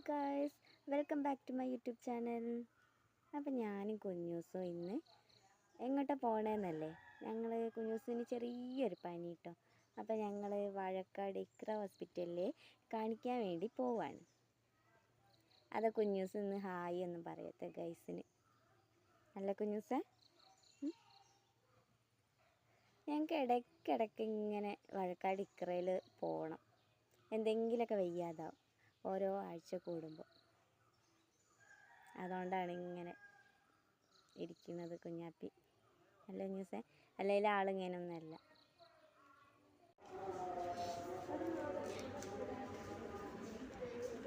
Guys, welcome back to my YouTube channel. അപ്പം ഞാനും കുഞ്ഞൂസും ഇന്ന് എങ്ങോട്ടാണ് പോകണമെന്നല്ലേ, ഞങ്ങൾ കുഞ്ഞൂസിന് ചെറിയൊരു പനി കേട്ടോ. അപ്പം ഞങ്ങൾ വാഴക്കാട് ഇക്ര ഹോസ്പിറ്റലിൽ കാണിക്കാൻ വേണ്ടി പോവാണ്. അത് കുഞ്ഞൂസ് ഇന്ന് ഹായ് ഒന്നും പറയത്തെ ഗൈസിന്. അല്ല കുഞ്ഞൂസേ, ഞങ്ങൾക്ക് ഇടയ്ക്കിടയ്ക്ക് ഇങ്ങനെ വാഴക്കാട് ഇക്രയിൽ പോകണം. എന്തെങ്കിലുമൊക്കെ വയ്യാതാവും ഓരോ ആഴ്ച കൂടുമ്പോൾ. അതുകൊണ്ടാണ് ഇങ്ങനെ ഇരിക്കുന്നത് കുഞ്ഞാപ്പി. അല്ല കുഞ്ഞൂസേ, അല്ലെങ്കിൽ ആളിങ്ങനൊന്നുമല്ല.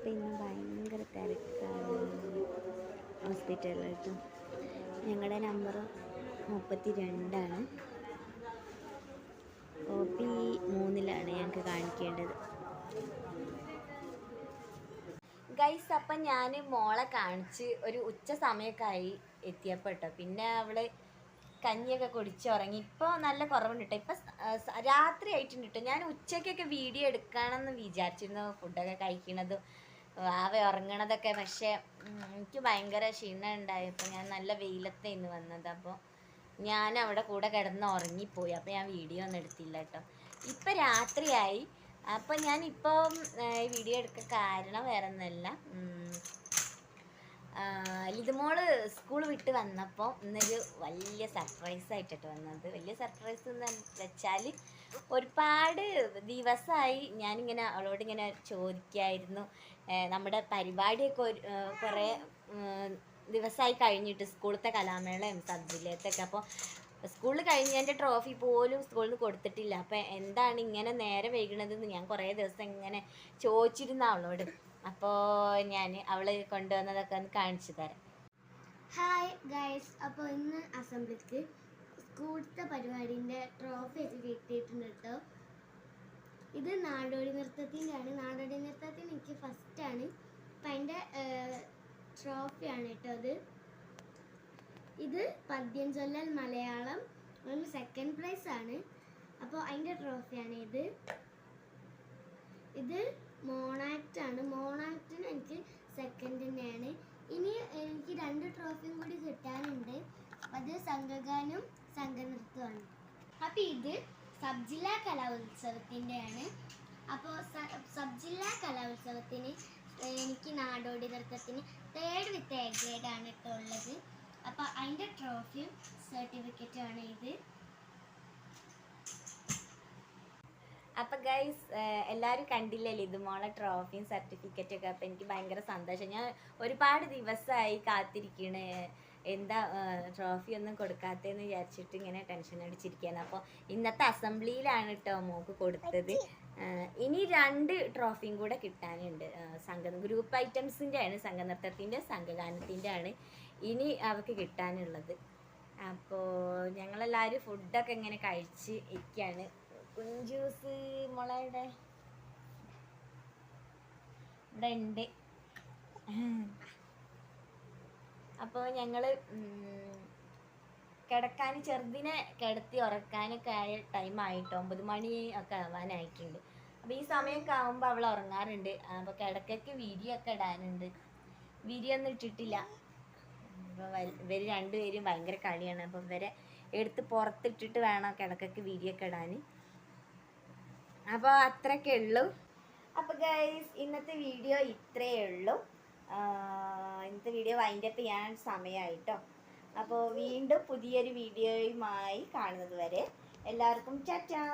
പിന്നെ ഭയങ്കര തിരക്കാണ് ഹോസ്പിറ്റലിലോട്ട്. ഞങ്ങളുടെ നമ്പർ 32 OP 3 ഞങ്ങൾക്ക് കാണിക്കേണ്ടത്. ഗൈസ്, അപ്പം ഞാൻ മോളെ കാണിച്ച് ഒരു ഉച്ച സമയമൊക്കെ ആയി എത്തിയപ്പോൾ കേട്ടോ. പിന്നെ അവൾ കഞ്ഞിയൊക്കെ കുടിച്ചുറങ്ങി. ഇപ്പോൾ നല്ല കുറവുണ്ട് കേട്ടോ. ഇപ്പം രാത്രി ആയിട്ടുണ്ട് കേട്ടോ. ഞാൻ ഉച്ചയ്ക്കൊക്കെ വീഡിയോ എടുക്കണമെന്ന് വിചാരിച്ചിരുന്നു, ഫുഡൊക്കെ കഴിക്കണതും അവ ഉറങ്ങണതൊക്കെ. പക്ഷേ എനിക്ക് ഭയങ്കര ക്ഷീണം ഉണ്ടായപ്പോൾ ഞാൻ നല്ല വെയിലത്തെ ഇന്ന് വന്നത്. അപ്പോൾ ഞാൻ അവിടെ കൂടെ കിടന്ന് ഉറങ്ങിപ്പോയി. അപ്പോൾ ഞാൻ വീഡിയോ ഒന്നും എടുത്തില്ല കേട്ടോ. ഇപ്പം രാത്രിയായി. അപ്പം ഞാനിപ്പം വീഡിയോ എടുക്കാൻ കാരണം വേറെ ഒന്നുമല്ല, ലിതുമോള് സ്കൂൾ വിട്ട് വന്നപ്പോൾ ഇന്നൊരു വലിയ സർപ്രൈസ് ആയിട്ടിട്ട് വന്നത്. വലിയ സർപ്രൈസ് എന്ന് വെച്ചാൽ ഒരുപാട് ദിവസമായി ഞാനിങ്ങനെ അവളോടിങ്ങനെ ചോദിക്കായിരുന്നു. നമ്മുടെ പരിപാടിയൊക്കെ കുറേ ദിവസമായി കഴിഞ്ഞിട്ട്, സ്കൂളത്തെ കലാമേളയും സബ് ജില്ലത്തൊക്കെ. അപ്പോൾ സ്കൂളിൽ കഴിഞ്ഞതിൻ്റെ ട്രോഫി പോലും സ്കൂളിൽ നിന്ന് കൊടുത്തിട്ടില്ല. അപ്പം എന്താണ് ഇങ്ങനെ നേരെ വൈകണതെന്ന് ഞാൻ കുറേ ദിവസം ഇങ്ങനെ ചോദിച്ചിരുന്നു അവളോട്. അപ്പോൾ ഞാൻ അവൾ കൊണ്ടുവന്നതൊക്കെ ഒന്ന് കാണിച്ചു തരാം. ഹായ് ഗൈസ്, അപ്പോൾ ഇന്ന് അസംബ്ലിക്ക് സ്കൂളത്തെ പരിപാടിൻ്റെ ട്രോഫി ഒക്കെ കിട്ടിയിട്ടുണ്ട് കേട്ടോ. ഇത് നാടോടി നൃത്തത്തിൻ്റെയാണ്. നാടോടി നൃത്തത്തിന് എനിക്ക് ഫസ്റ്റാണ്. അപ്പം അതിൻ്റെ ട്രോഫിയാണ് കേട്ടോ. ഇത് പദ്യം ചൊല്ലൽ മലയാളം അതിന് സെക്കൻഡ് പ്രൈസ് ആണ്. അപ്പോൾ അതിൻ്റെ ട്രോഫിയാണ് ഇത്. ഇത് മോണാക്റ്റ് ആണ്. മോണാക്റ്റിന് എനിക്ക് സെക്കൻഡ് തന്നെയാണ്. ഇനി എനിക്ക് 2 ട്രോഫിയും കൂടി കിട്ടാനുണ്ട്. അത് സംഘഗാനം സംഘനൃത്തമാണ്. അപ്പോൾ ഇത് സബ് ജില്ലാ കലോത്സവത്തിൻ്റെയാണ്. അപ്പോൾ സബ് ജില്ലാ കലോത്സവത്തിന് എനിക്ക് നാടോടി നൃത്തത്തിന് 3rd with A grade ആണ് കേട്ടോ ഉള്ളത്. അപ്പോൾ അതിൻ്റെ ട്രോഫിയും സർട്ടിഫിക്കറ്റും ആണ് ഇത്. അപ്പം ഗൈസ്, എല്ലാവരും കണ്ടില്ലേ ലിതുമോളെ ട്രോഫിയും സർട്ടിഫിക്കറ്റൊക്കെ. അപ്പം എനിക്ക് ഭയങ്കര സന്തോഷം. ഞാൻ ഒരുപാട് ദിവസമായി കാത്തിരിക്കണേ, എന്താ ട്രോഫി ഒന്നും കൊടുക്കാത്തതെന്ന് വിചാരിച്ചിട്ട് ഇങ്ങനെ ടെൻഷൻ അടിച്ചിരിക്കുകയാണ്. അപ്പോൾ ഇന്നത്തെ അസംബ്ലിയിലാണ് കേട്ടോ മോക്ക് കൊടുത്തത്. ഇനി 2 ട്രോഫിയും കൂടെ കിട്ടാനുണ്ട്. ഗ്രൂപ്പ് ഐറ്റംസിൻ്റെ ആണ്, സംഘനൃത്തത്തിൻ്റെ സംഘഗാനത്തിൻ്റെ ആണ് ഇനി അവർക്ക് കിട്ടാനുള്ളത്. അപ്പോൾ ഞങ്ങളെല്ലാവരും ഫുഡൊക്കെ ഇങ്ങനെ കഴിച്ച് ഇരിക്കുകയാണ്. കുഞ്ചൂസ് മുളയുടെ ഇവിടെ ഉണ്ട്. അപ്പോൾ ഞങ്ങൾ കിടക്കാൻ, ചെറുതിനെ കിടത്തി ഉറക്കാനൊക്കെ ആയ ടൈമായിട്ടോ. 9 മണി ഒക്കെ ആവാനായിട്ടുണ്ട്. അപ്പോൾ ഈ സമയമൊക്കെ ആകുമ്പോൾ അവൾ ഉറങ്ങാറുണ്ട്. അപ്പോൾ കിടക്കൊക്കെ വിരിയൊക്കെ ഇടാനുണ്ട്. വിരിയൊന്നും ഇട്ടിട്ടില്ല. അപ്പോൾ ഇവർ 2 പേരും ഭയങ്കര കളിയാണ്. അപ്പോൾ ഇവരെ എടുത്ത് പുറത്തിട്ടിട്ട് വേണം കിടക്കൊക്കെ വിരിയൊക്കെ ഇടാൻ. അപ്പോൾ അത്രയൊക്കെ ഉള്ളൂ. അപ്പോൾ ഗൈസ്, ഇന്നത്തെ വീഡിയോ ഇത്രയേ ഉള്ളൂ. ഇന്നത്തെ വീഡിയോ വൈൻഡപ്പ് ചെയ്യാൻ സമയമായിട്ടോ. അപ്പോൾ വീണ്ടും പുതിയൊരു വീഡിയോയുമായി കാണുന്നത് വരെ എല്ലാവർക്കും ടാറ്റാ.